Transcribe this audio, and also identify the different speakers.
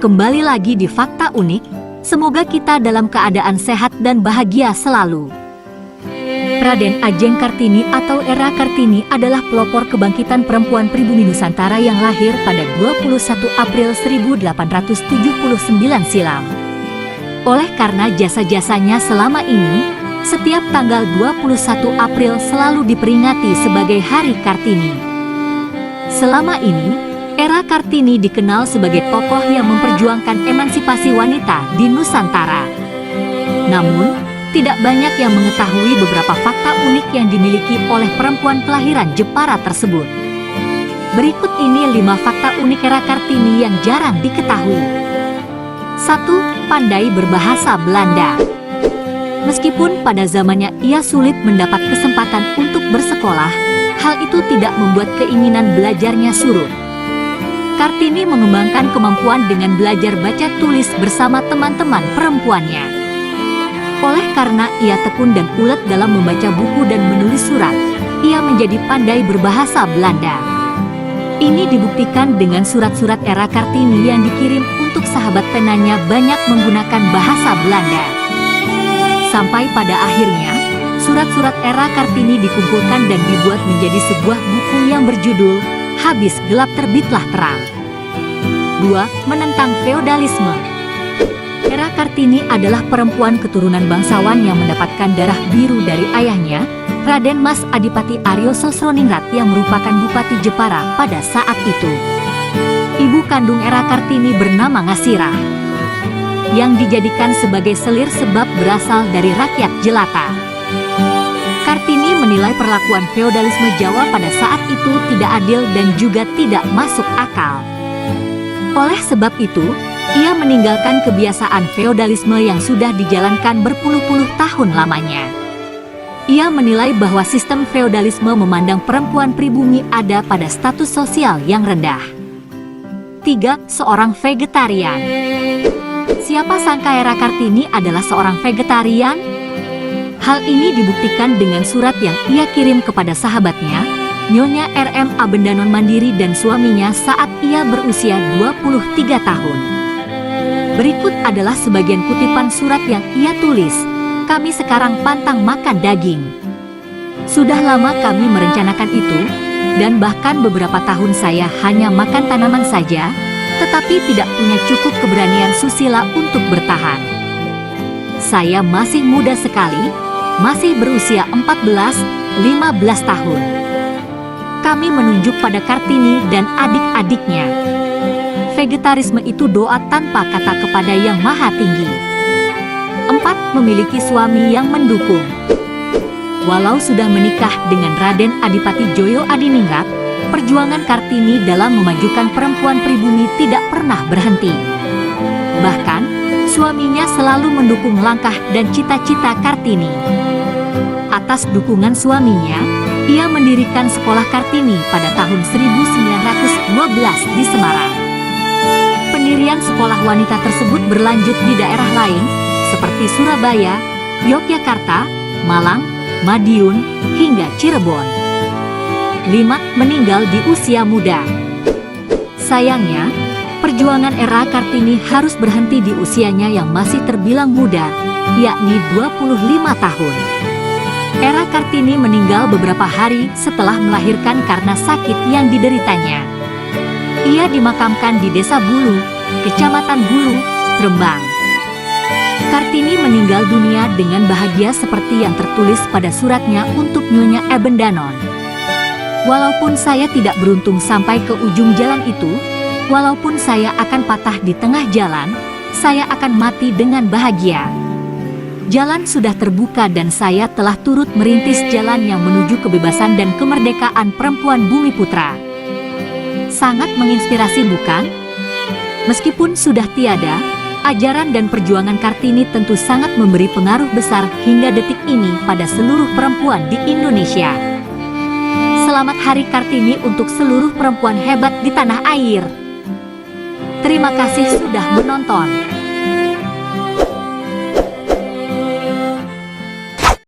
Speaker 1: kembali lagi di Fakta Unik. Semoga kita dalam keadaan sehat dan bahagia selalu. Raden Ajeng Kartini atau Era Kartini adalah pelopor kebangkitan perempuan pribumi Nusantara yang lahir pada 21 April 1879 silam. Oleh karena jasa-jasanya selama ini, setiap tanggal 21 April selalu diperingati sebagai Hari Kartini. Selama ini, Era Kartini dikenal sebagai tokoh yang memperjuangkan emansipasi wanita di Nusantara. Namun, tidak banyak yang mengetahui beberapa fakta unik yang dimiliki oleh perempuan kelahiran Jepara tersebut. Berikut ini 5 fakta unik Era Kartini yang jarang diketahui. 1. Pandai berbahasa Belanda. Meskipun pada zamannya ia sulit mendapat kesempatan untuk bersekolah, hal itu tidak membuat keinginan belajarnya surut. Kartini mengembangkan kemampuan dengan belajar baca tulis bersama teman-teman perempuannya. Oleh karena ia tekun dan ulet dalam membaca buku dan menulis surat, ia menjadi pandai berbahasa Belanda. Ini dibuktikan dengan surat-surat Era Kartini yang dikirim untuk sahabat penanya banyak menggunakan bahasa Belanda. Sampai pada akhirnya, surat-surat Era Kartini dikumpulkan dan dibuat menjadi sebuah buku yang berjudul Habis Gelap Terbitlah Terang. 2. Menentang feodalisme. Era Kartini adalah perempuan keturunan bangsawan yang mendapatkan darah biru dari ayahnya, Raden Mas Adipati Aryo Sosroningrat yang merupakan Bupati Jepara pada saat itu. Ibu kandung Era Kartini bernama Ngasirah, yang dijadikan sebagai selir sebab berasal dari rakyat jelata. Kartini menilai perlakuan feodalisme Jawa pada saat itu tidak adil dan juga tidak masuk akal. Oleh sebab itu, ia meninggalkan kebiasaan feodalisme yang sudah dijalankan berpuluh-puluh tahun lamanya. Ia menilai bahwa sistem feodalisme memandang perempuan pribumi ada pada status sosial yang rendah. 3. Seorang vegetarian. Siapa sangka Era Kartini adalah seorang vegetarian? Hal ini dibuktikan dengan surat yang ia kirim kepada sahabatnya, Nyonya R.M. Abendanon Mandiri dan suaminya saat ia berusia 23 tahun. Berikut adalah sebagian kutipan surat yang ia tulis. Kami sekarang pantang makan daging. Sudah lama kami merencanakan itu, dan bahkan beberapa tahun saya hanya makan tanaman saja, tetapi tidak punya cukup keberanian susila untuk bertahan. Saya masih muda sekali, masih berusia 14-15 tahun. Kami menunjuk pada Kartini dan adik-adiknya. Vegetarisme itu doa tanpa kata kepada Yang Maha Tinggi. 4. Memiliki suami yang mendukung. Walau sudah menikah dengan Raden Adipati Joyo Adiningrat, perjuangan Kartini dalam memajukan perempuan pribumi tidak pernah berhenti. Bahkan, suaminya selalu mendukung langkah dan cita-cita Kartini. Atas dukungan suaminya, ia mendirikan Sekolah Kartini pada tahun 1912 di Semarang. Pendirian sekolah wanita tersebut berlanjut di daerah lain, seperti Surabaya, Yogyakarta, Malang, Madiun, hingga Cirebon. 5. Meninggal di usia muda. Sayangnya, perjuangan Era Kartini harus berhenti di usianya yang masih terbilang muda, yakni 25 tahun. Era Kartini meninggal beberapa hari setelah melahirkan karena sakit yang dideritanya. Ia dimakamkan di Desa Bulu, Kecamatan Bulu, Rembang. Kartini meninggal dunia dengan bahagia seperti yang tertulis pada suratnya untuk Nyonya Abendanon. Walaupun saya tidak beruntung sampai ke ujung jalan itu, walaupun saya akan patah di tengah jalan, saya akan mati dengan bahagia. Jalan sudah terbuka dan saya telah turut merintis jalan yang menuju kebebasan dan kemerdekaan perempuan Bumi Putra. Sangat menginspirasi, bukan? Meskipun sudah tiada, ajaran dan perjuangan Kartini tentu sangat memberi pengaruh besar hingga detik ini pada seluruh perempuan di Indonesia. Selamat Hari Kartini untuk seluruh perempuan hebat di tanah air. Terima kasih sudah menonton.